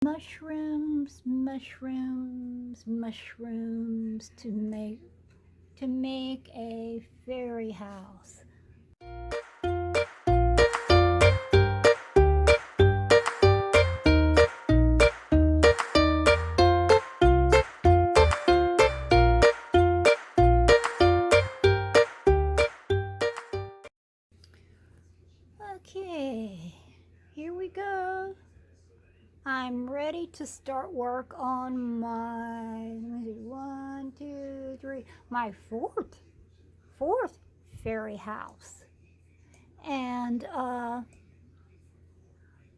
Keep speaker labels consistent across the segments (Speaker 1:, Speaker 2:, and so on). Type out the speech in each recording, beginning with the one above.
Speaker 1: Mushrooms, mushrooms, mushrooms to make a fairy house. Okay, here we go. I'm ready to start work on my, let me see, 1, 2, 3, my fourth fairy house. And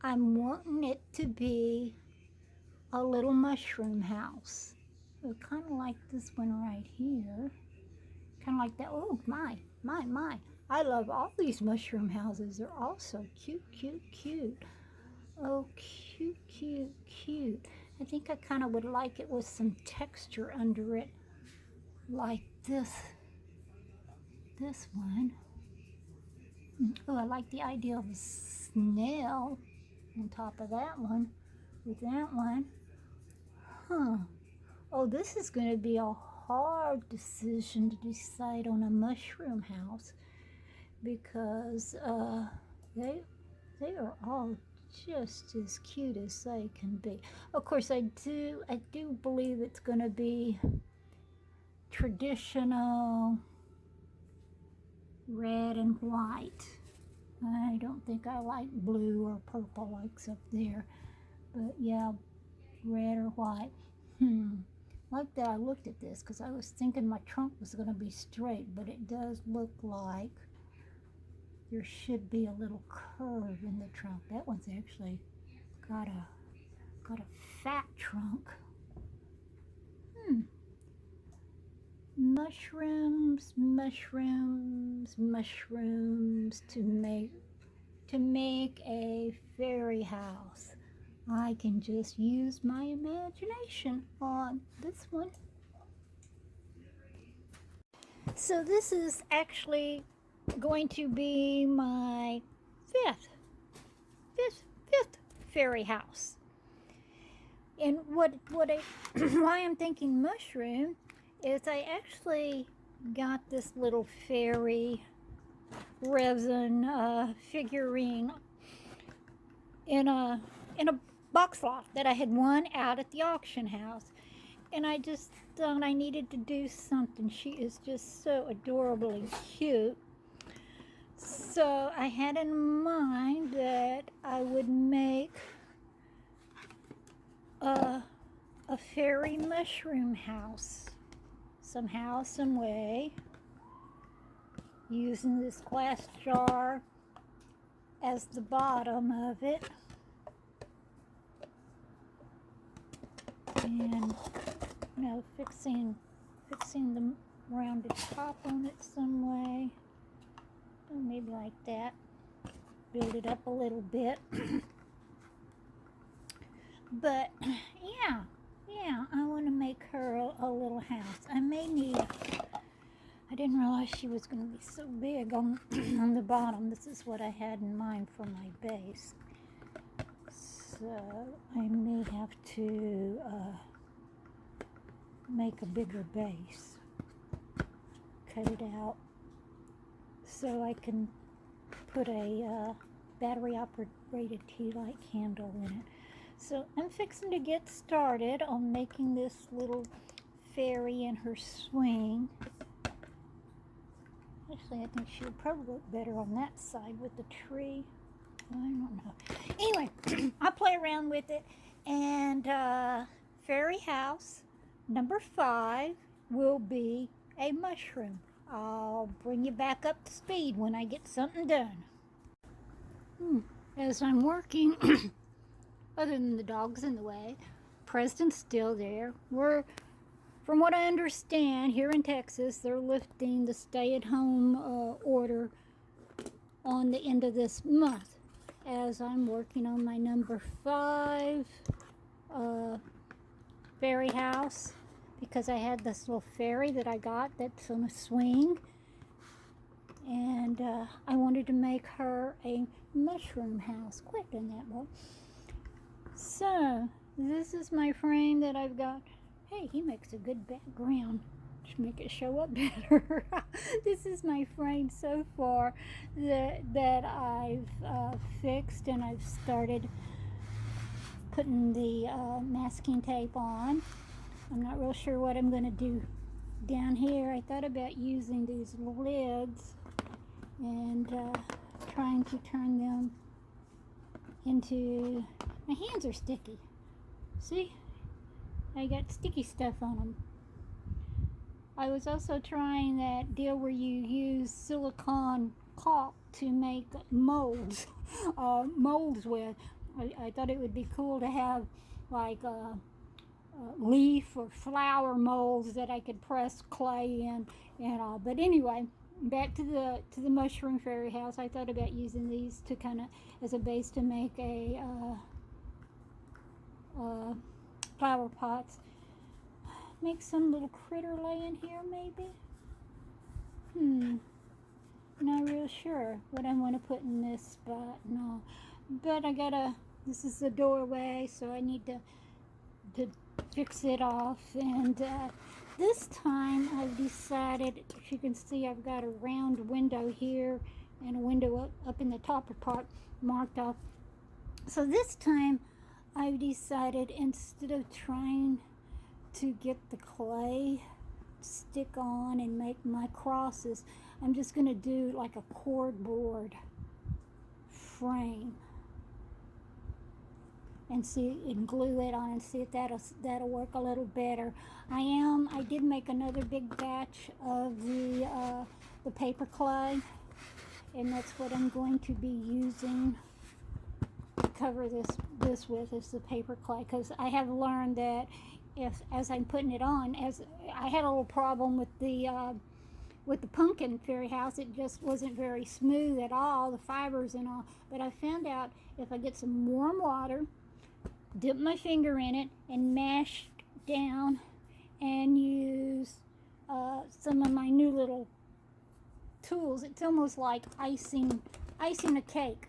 Speaker 1: I'm wanting it to be a little mushroom house. So kind of like this one right here. Kind of like that. Oh, my. I love all these mushroom houses. They're all so cute, cute, cute. Oh, cute, cute, cute. I think I kind of would like it with some texture under it, like this one. Oh, I like the idea of a snail on top of that one, with that one. Huh. Oh, this is going to be a hard decision to decide on a mushroom house because they are all just as cute as they can be. Of course, I do believe it's going to be traditional red and white. I don't think I like blue or purple like up there, but yeah, red or white. Like that, I looked at this because I was thinking my trunk was going to be straight, but it does look like there should be a little curve in the trunk. That one's actually got a fat trunk. Mushrooms, mushrooms, mushrooms to make a fairy house. I can just use my imagination on this one. So this is actually going to be my fifth fairy house. And what I why I'm thinking mushroom is I actually got this little fairy resin figurine in a box lot that I had won out at the auction house, and I just thought I needed to do something. She is just so adorably cute. So I had in mind that I would make a fairy mushroom house somehow, some way, using this glass jar as the bottom of it, and fixing the rounded top on it some way. Maybe like that. Build it up a little bit. But yeah, I want to make her a little house. I didn't realize she was going to be so big on on the bottom. This is what I had in mind for my base. So I may have to make a bigger base. Cut it out so I can put a battery-operated tea light candle in it. So I'm fixing to get started on making this little fairy in her swing. Actually, I think she would probably look better on that side with the tree. I don't know. Anyway, I'll play around with it. And fairy house number 5 will be a mushroom. I'll bring you back up to speed when I get something done. As I'm working, other than the dog's in the way, President's still there. From what I understand, here in Texas, they're lifting the stay-at-home order on the end of this month. As I'm working on my number 5 fairy house, because I had this little fairy that I got that's on a swing, and I wanted to make her a mushroom house. Quit doing that, boy. So This is my frame that I've got. Hey, he makes a good background to make it show up better. This is my frame so far that I've fixed, and I've started putting the masking tape on. I'm not real sure what I'm going to do down here. I thought about using these lids and trying to turn them into, my hands are sticky. See? I got sticky stuff on them. I was also trying that deal where you use silicone caulk to make molds, molds with. I thought it would be cool to have like leaf or flower molds that I could press clay in and all. But anyway, back to the mushroom fairy house. I thought about using these to kind of as a base to make a flower pots. Make some little critter lay in here maybe. Not real sure what I want to put in this spot. No, but I gotta. This is the doorway, so I need to fix it off. And this time I've decided, if you can see, I've got a round window here and a window up in the top part marked off. So this time I've decided, instead of trying to get the clay to stick on and make my crosses, I'm just going to do like a cardboard frame and see and glue it on and see if that'll work a little better. I did make another big batch of the paper clay, and that's what I'm going to be using to cover this with, is the paper clay, because I have learned that as I'm putting it on, as I had a little problem with the pumpkin fairy house, it just wasn't very smooth at all, the fibers and all. But I found out if I get some warm water, dip my finger in it, and mash down, and use some of my new little tools, it's almost like icing a cake,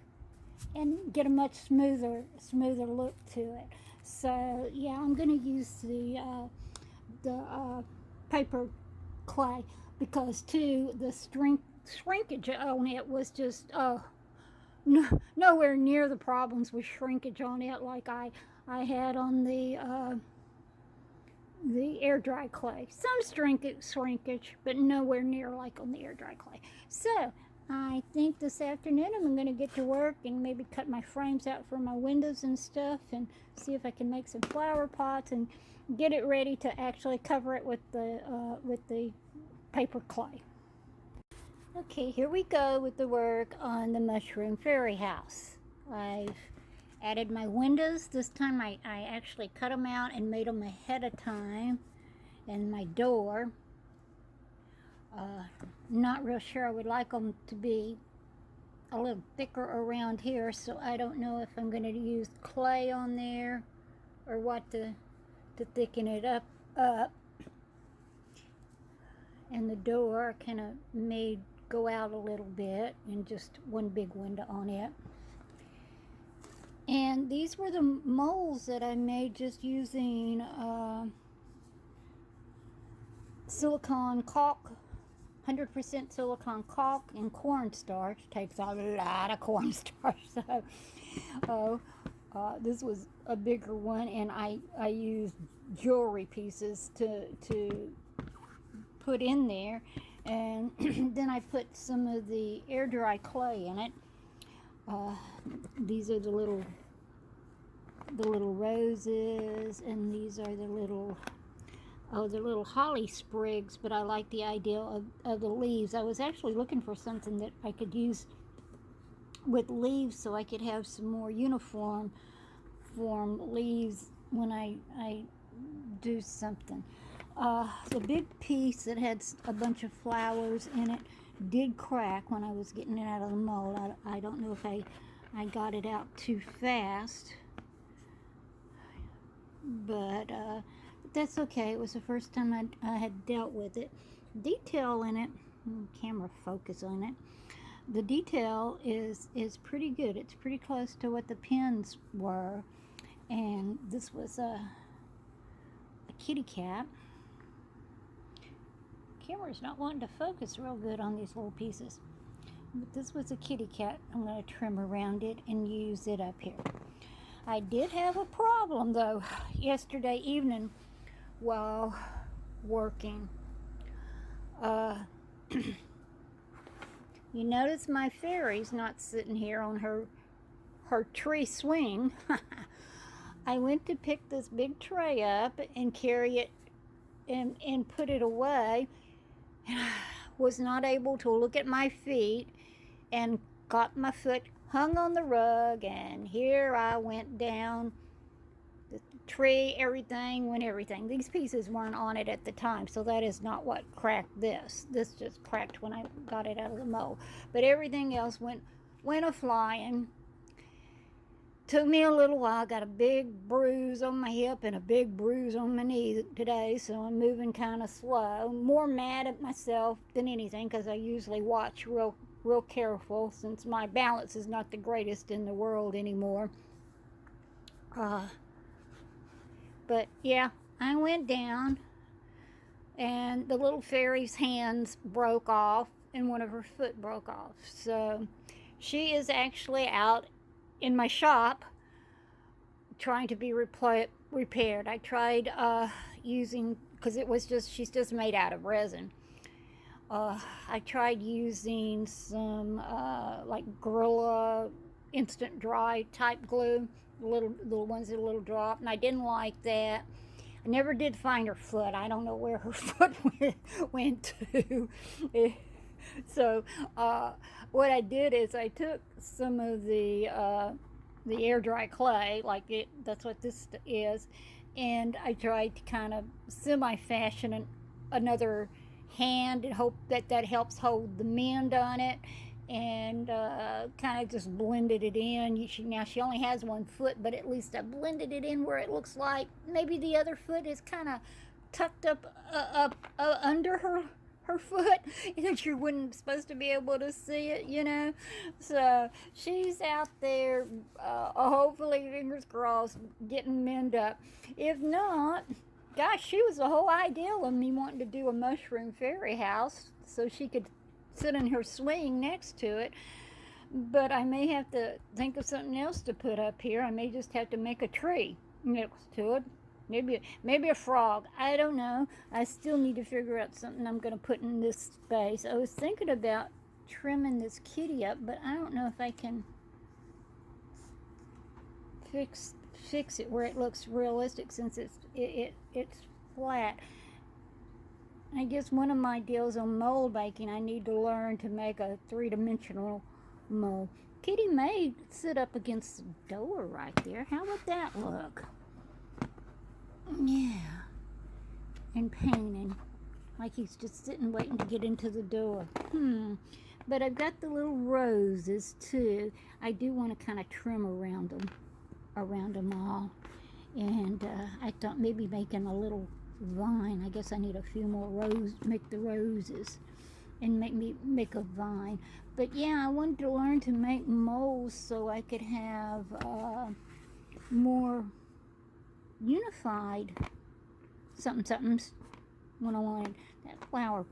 Speaker 1: and get a much smoother look to it. So yeah, I'm gonna use the paper clay, because too the shrinkage on it was just nowhere near the problems with shrinkage on it like I had on the air dry clay. Some shrinkage, but nowhere near like on the air dry clay. So I think this afternoon I'm going to get to work and maybe cut my frames out for my windows and stuff, and see if I can make some flower pots and get it ready to actually cover it with the paper clay. Okay, here we go with the work on the mushroom fairy house. I've added my windows. This time I actually cut them out and made them ahead of time, and my door. Not real sure. I would like them to be a little thicker around here, so I don't know if I'm going to use clay on there or what to thicken it up. And the door kind of made go out a little bit, and just one big window on it. And these were the molds that I made just using silicone caulk, 100% silicone caulk and cornstarch. Takes a lot of cornstarch. So this was a bigger one, and I used jewelry pieces to put in there, and then I put some of the air dry clay in it. These are the little roses, and these are the little holly sprigs, but I like the idea of the leaves. I was actually looking for something that I could use with leaves, so I could have some more uniform leaves when I do something. The big piece that had a bunch of flowers in it did crack when I was getting it out of the mold. I don't know if I got it out too fast, but that's okay. It was the first time I had dealt with it. Detail in it, camera focus on it, the detail is pretty good. It's pretty close to what the pins were, And this was a kitty cat. Camera's not wanting to focus real good on these little pieces. But this was a kitty cat. I'm going to trim around it and use it up here. I did have a problem though yesterday evening while working. You notice my fairy's not sitting here on her tree swing. I went to pick this big tray up and carry it and put it away. Was not able to look at my feet and got my foot hung on the rug, and here I went down the tree. Everything. These pieces weren't on it at the time, so that is not what cracked this. This just cracked when I got it out of the mold. But everything else went a-flying. Took me a little while. Got a big bruise on my hip and a big bruise on my knee today, so I'm moving kind of slow. More mad at myself than anything, because I usually watch real careful, since my balance is not the greatest in the world anymore. But yeah, I went down, and the little fairy's hands broke off, and one of her foot broke off. So she is actually out in my shop trying to be repaired. I tried using, because she's just made out of resin. I tried using some like Gorilla instant dry type glue, little ones that a little drop, and I didn't like that. I never did find her foot. I don't know where her foot went to. So what I did is I took some of the air dry clay, that's what this is, and I tried to kind of semi-fashion another hand and hope that helps hold the mend on it, and kind of just blended it in. Now she only has one foot, but at least I blended it in where it looks like maybe the other foot is kind of tucked up under her foot, that you wouldn't supposed to be able to see it, So she's out there, hopefully, fingers crossed, getting mended up. If not, gosh, she was the whole idea of me wanting to do a mushroom fairy house so she could sit in her swing next to it. But I may have to think of something else to put up here. I may just have to make a tree next to it. Maybe a frog. I don't know. I still need to figure out something I'm going to put in this space. I was thinking about trimming this kitty up, but I don't know if I can fix it where it looks realistic, since it's flat. I guess one of my deals on mold making, I need to learn to make a three-dimensional mold. Kitty may sit up against the door right there. How would that look? Yeah. And painting. Like he's just sitting waiting to get into the door. But I've got the little roses too. I do want to kind of trim around them all. And I thought maybe making a little vine. I guess I need a few more make the roses and make a vine. But yeah, I wanted to learn to make molds so I could have more unified something's when I wanted that flower.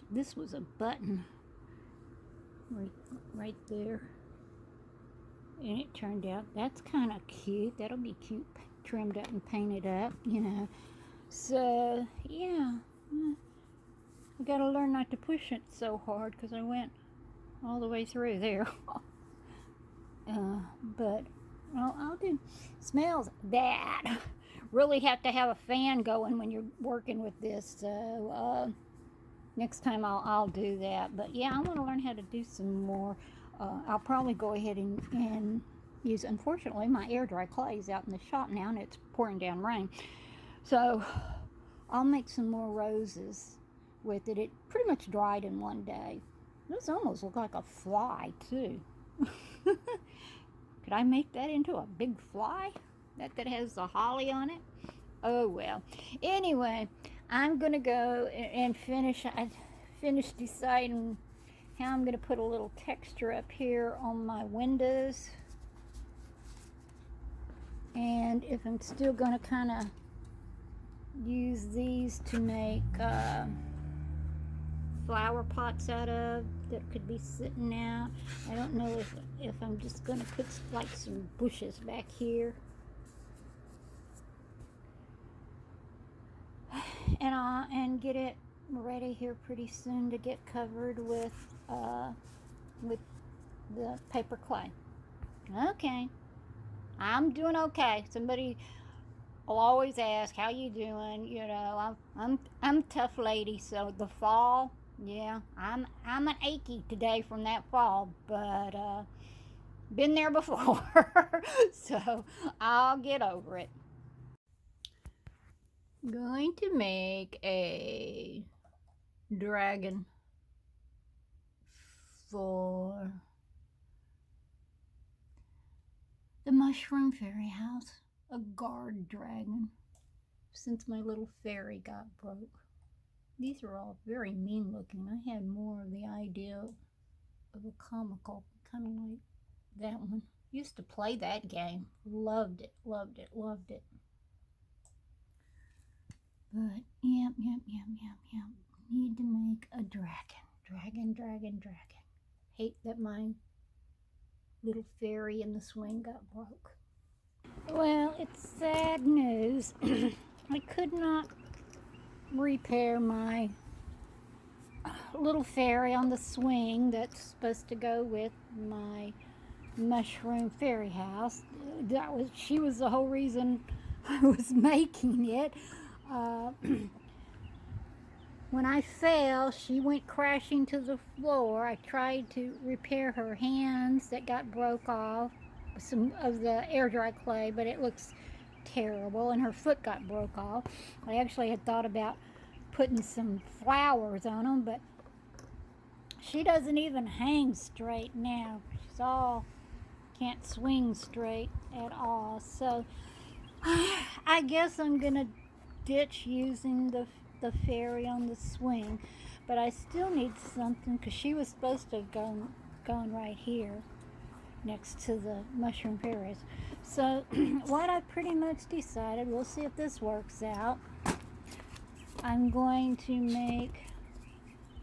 Speaker 1: This was a button right there, and it turned out that's kind of cute. That'll be cute, trimmed up and painted up, So yeah, I gotta learn not to push it so hard, because I went all the way through there. But I'll do. Smells bad. Really have to have a fan going when you're working with this. So next time I'll do that. But yeah, I want to learn how to do some more. I'll probably go ahead and use. Unfortunately, my air dry clay is out in the shop now, and it's pouring down rain. So I'll make some more roses with it. It pretty much dried in one day. This almost looked like a fly too. Could I make that into a big fly that has the holly on it? Oh well. Anyway, I'm gonna go and finish. I finished deciding how I'm gonna put a little texture up here on my windows. And if I'm still going to kind of use these to make flower pots out of that could be sitting out. I don't know if I'm just going to put like some bushes back here. And get it ready here pretty soon to get covered with the paper clay. Okay, I'm doing okay. Somebody will always ask, how you doing? You know, I'm a tough lady. So the fall, yeah, I'm an achy today from that fall, but been there before. So I'll get over it. Going to make a dragon for the mushroom fairy house, a guard dragon, since my little fairy got broke. These are all very mean looking. I had more of the idea of a comical, kind of like that one. Used to play that game. Loved it, loved it, loved it. But, yep. Need to make a dragon. Dragon. Hate that my little fairy in the swing got broke. Well, it's sad news. I could not repair my little fairy on the swing that's supposed to go with my mushroom fairy house. She was the whole reason I was making it. When I fell, she went crashing to the floor. I tried to repair her hands that got broke off, some of the air dry clay, but it looks terrible, and her foot got broke off. I actually had thought about putting some flowers on them, but she doesn't even hang straight now. She's all can't swing straight at all. So I guess I'm gonna ditch using the fairy on the swing, but I still need something because she was supposed to have gone right here next to the mushroom fairies. So what I pretty much decided, we'll see if this works out, I'm going to make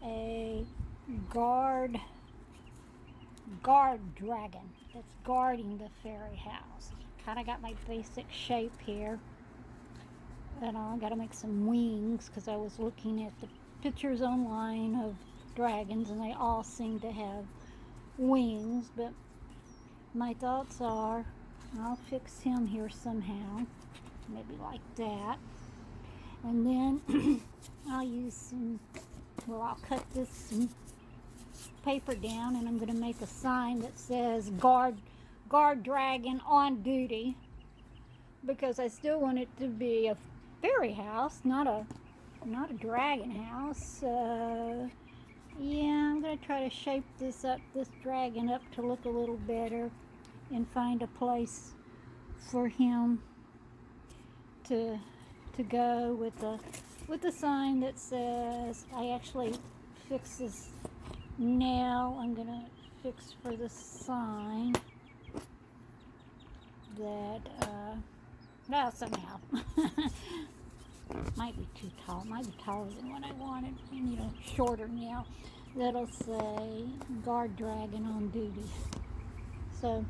Speaker 1: a guard dragon that's guarding the fairy house. Kind of got my basic shape here. And I got to make some wings because I was looking at the pictures online of dragons and they all seem to have wings, but my thoughts are I'll fix him here somehow, maybe like that, and then I'll use I'll cut this paper down and I'm going to make a sign that says guard dragon on duty, because I still want it to be a fairy house, not a dragon house. Yeah, I'm gonna try to shape this dragon up to look a little better, and find a place for him to go with the sign that says, I actually fix this nail. I'm gonna fix for the sign that well, somehow might be too tall, might be taller than what I wanted, shorter now. That'll say guard dragon on duty. So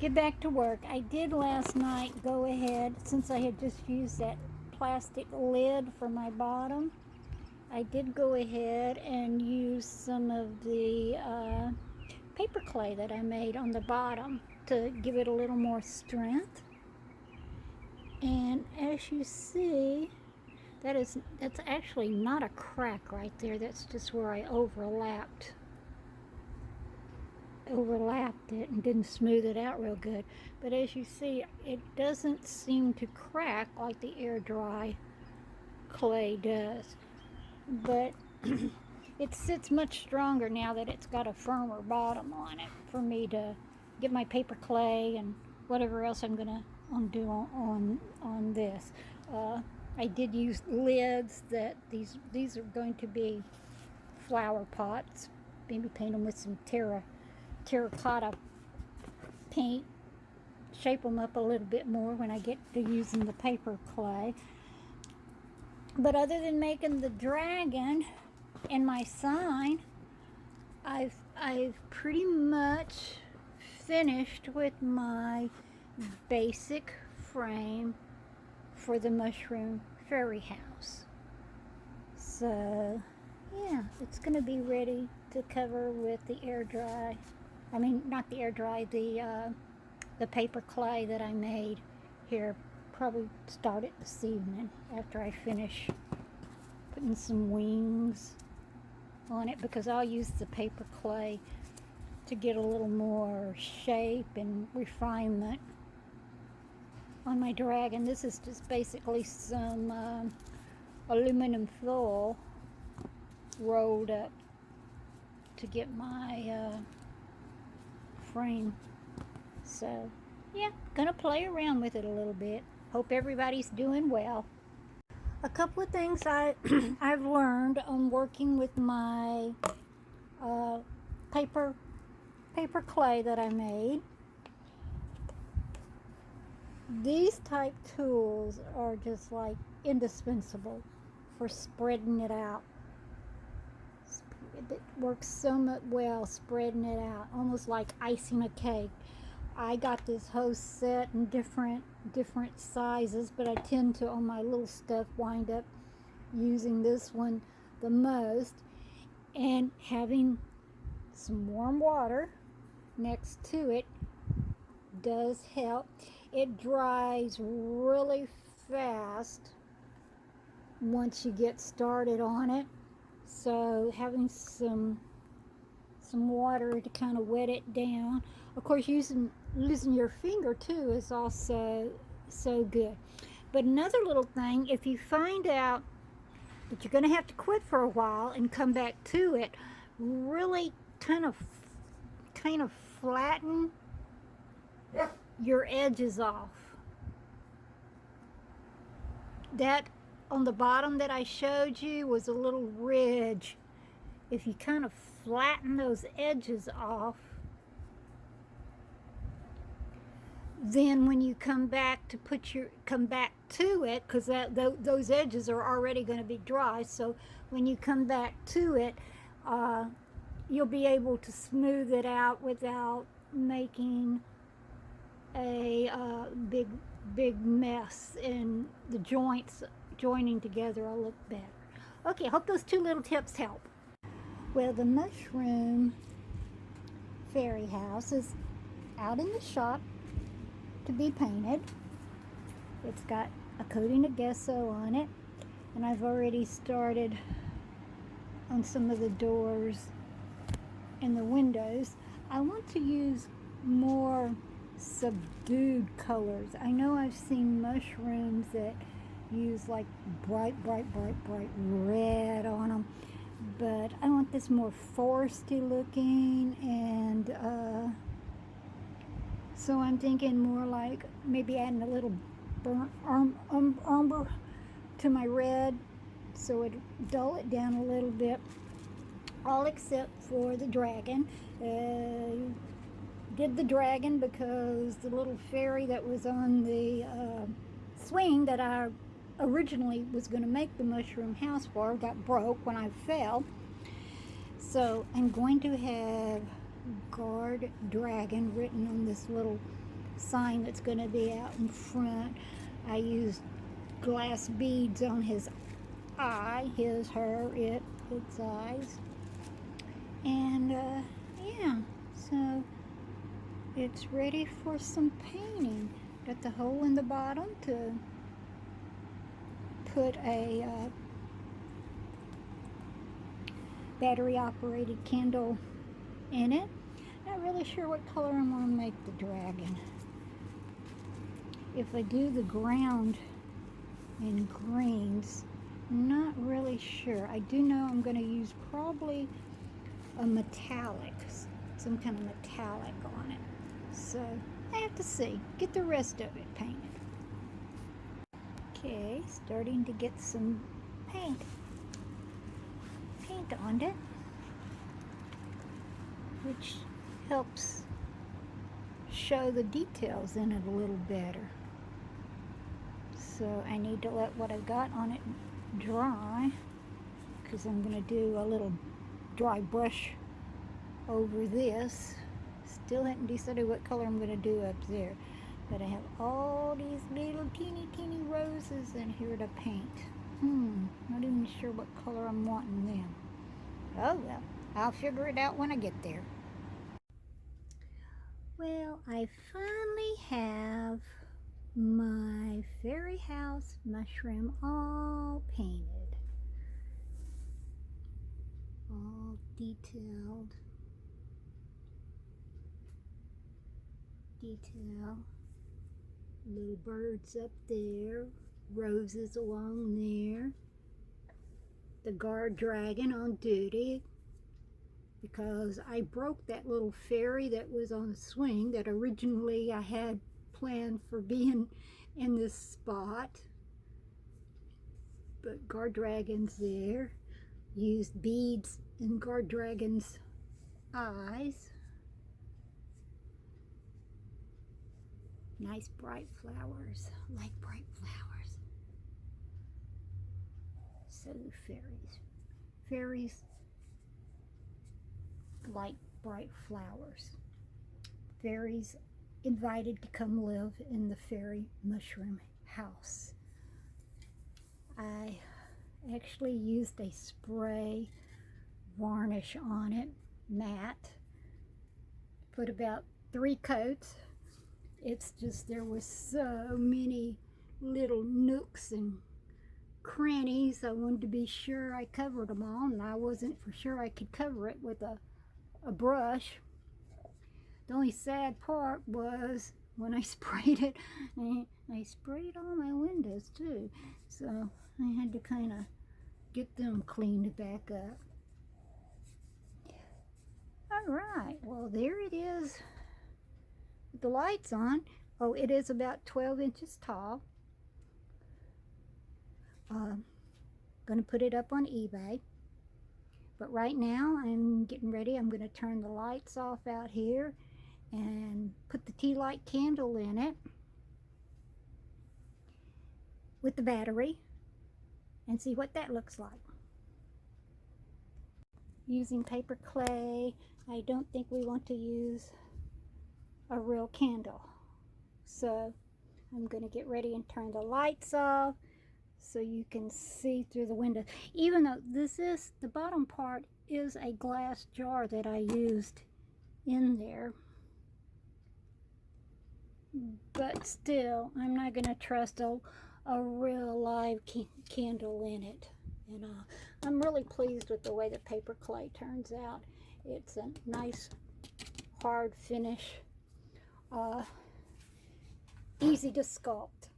Speaker 1: get back to work. I did last night go ahead, since I had just used that plastic lid for my bottom, I did go ahead and use some of the paper clay that I made on the bottom to give it a little more strength. And as you see, that's actually not a crack right there. That's just where I overlapped it and didn't smooth it out real good. But as you see, it doesn't seem to crack like the air dry clay does. But it sits much stronger now that it's got a firmer bottom on it for me to get my paper clay and whatever else I'm gonna do on this. I did use lids. That these are going to be flower pots. Maybe paint them with some terracotta paint, shape them up a little bit more when I get to using the paper clay. But other than making the dragon and my sign, I've pretty much finished with my basic frame for the mushroom fairy house. So yeah, it's going to be ready to cover with the air dry. I mean, not the air dry, the paper clay that I made here. Probably start it this evening after I finish putting some wings on it, because I'll use the paper clay to get a little more shape and refinement on my dragon. This is just basically some aluminum foil rolled up to get my frame. So yeah, gonna play around with it a little bit. Hope everybody's doing well. A couple of things I've learned on working with my paper clay that I made. These type tools are just like indispensable for spreading it out. It works so much well spreading it out, almost like icing a cake. I got this whole set in different sizes, but I tend to, on my little stuff, wind up using this one the most. And having some warm water next to it does help. It dries really fast once you get started on it. So having some water to kind of wet it down. Of course, using your finger too is also so good. But another little thing, if you find out that you're going to have to quit for a while and come back to it, really kind of flatten your edges off. That on the bottom that I showed you was a little ridge. If you kind of flatten those edges off, then when you come back to it, because those edges are already going to be dry, so when you come back to it, you'll be able to smooth it out without making a big mess, and the joints joining together will look better. Okay, I hope those two little tips help. Well, the mushroom fairy house is out in the shop to be painted. It's got a coating of gesso on it, and I've already started on some of the doors and the windows. I want to use more subdued colors. I know I've seen mushrooms that use like bright red on them, but I want this more foresty looking, and so I'm thinking more like maybe adding a little burnt umber to my red, so it dull it down a little bit. All except for the dragon. Did the dragon because the little fairy that was on the swing that I originally was going to make the mushroom house for got broke when I fell. So I'm going to have guard dragon written on this little sign that's going to be out in front. I used glass beads on his eye, his, her, its eyes. And yeah, so it's ready for some painting. Got the hole in the bottom to put a battery operated candle in it. Not really sure what color I'm going to make the dragon. If I do the ground in greens, not really sure. I do know I'm going to use probably a metallic, some kind of metallic on it. So I have to see. Get the rest of it painted. Okay, starting to get some paint on it, which helps show the details in it a little better. So I need to let what I've got on it dry, because I'm going to do a little dry brush over this. Still haven't decided what color I'm going to do up there. But I have all these little teeny roses in here to paint. Not even sure what color I'm wanting them. Oh well, I'll figure it out when I get there. Well, I finally have my FairyHouse mushroom all painted. All detailed. Little birds up there, roses along there, the guard dragon on duty, because I broke that little fairy that was on a swing that originally I had planned for being in this spot. But guard dragon's there. Used beads in guard dragon's eyes. Nice bright flowers. I like bright flowers. So do fairies. Fairies like bright flowers. Fairies invited to come live in the fairy mushroom house. I actually used a spray varnish on it, matte. Put about 3 coats. It's just there was so many little nooks and crannies. I wanted to be sure I covered them all, and I wasn't for sure I could cover it with a brush. The only sad part was when I sprayed it, I sprayed all my windows too, so I had to kind of get them cleaned back up. All right, well there it is. The lights on. Oh, it is about 12 inches tall. Going to put it up on eBay. But right now I'm getting ready. I'm going to turn the lights off out here and put the tea light candle in it with the battery and see what that looks like. Using paper clay. I don't think we want to use a real candle. So I'm going to get ready and turn the lights off so you can see through the window. Even though the bottom part is a glass jar that I used in there. But still, I'm not going to trust a real live candle in it. And I'm really pleased with the way the paper clay turns out. It's a nice hard finish. Easy to sculpt.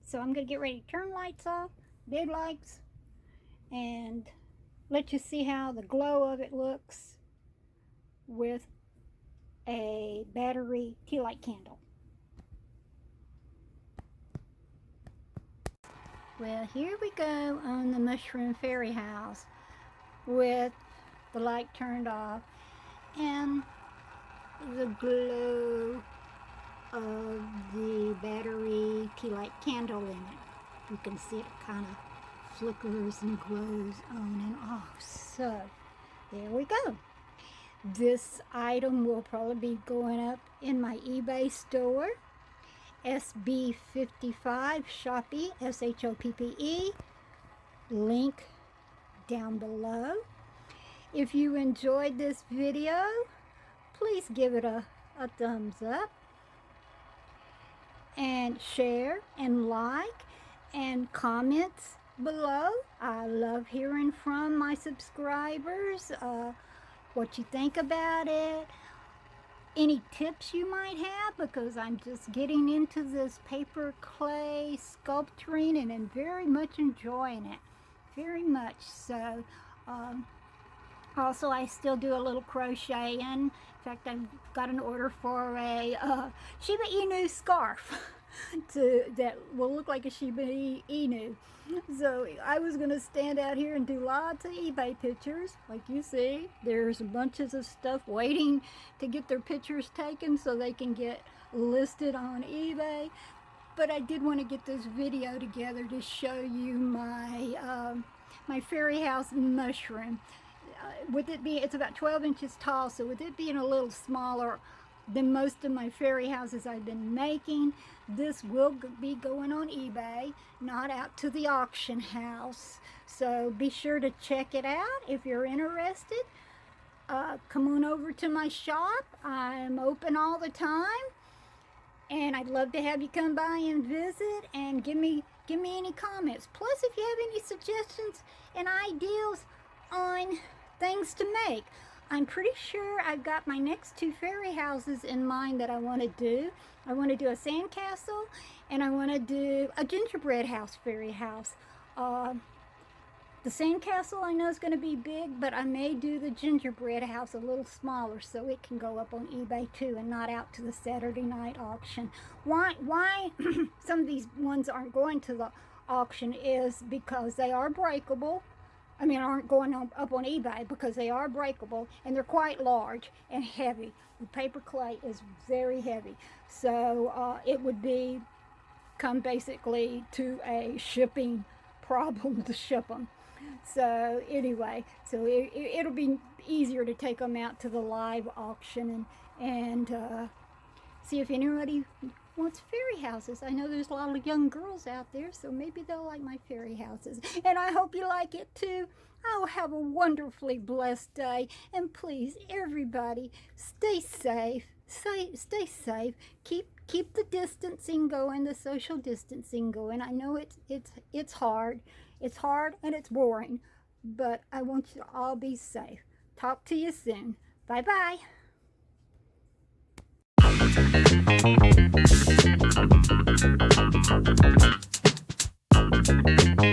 Speaker 1: So I'm going to get ready to turn lights off, big lights, and let you see how the glow of it looks with a battery tea light candle. Well, here we go on the mushroom FairyHouse with the light turned off and the glow of the battery tea light candle in it. You can see it kind of flickers and glows on and off. So there we go. This item will probably be going up in my eBay store. SB55 Shoppe, SHOPPE. Link down below. If you enjoyed this video, please give it a thumbs up and share and like and comments below. I love hearing from my subscribers, what you think about it, any tips you might have, because I'm just getting into this paper clay sculpturing and I'm very much enjoying it, very much so. Also, I still do a little crocheting. In fact, I've got an order for a Shiba Inu scarf. that will look like a Shiba Inu. So I was going to stand out here and do lots of eBay pictures. Like you see, there's bunches of stuff waiting to get their pictures taken so they can get listed on eBay. But I did want to get this video together to show you my FairyHouse mushroom. With it being, it's about 12 inches tall, so with it being a little smaller than most of my FairyHouses I've been making, this will be going on eBay, not out to the auction house. So be sure to check it out if you're interested. Come on over to my shop. I'm open all the time, and I'd love to have you come by and visit and give me any comments. Plus, if you have any suggestions and ideas on things to make, I'm pretty sure I've got my next 2 FairyHouses in mind that I want to do. I want to do a sandcastle, and I want to do a gingerbread house FairyHouse. The sandcastle I know is going to be big, but I may do the gingerbread house a little smaller so it can go up on eBay too and not out to the Saturday night auction. Why some of these ones aren't going to the auction is because they are breakable. I mean, aren't going up on eBay because they are breakable, and they're quite large and heavy. The paper clay is very heavy, so it would come basically to a shipping problem to ship them. So anyway, so it'll be easier to take them out to the live auction and see if anybody wants FairyHouses. I know there's a lot of young girls out there, so maybe they'll like my FairyHouses. And I hope you like it too. Oh, have a wonderfully blessed day. And please, everybody, stay safe. Stay safe. Keep the distancing going, the social distancing going. I know it's hard. It's hard and it's boring, but I want you to all be safe. Talk to you soon. Bye-bye. Thank you.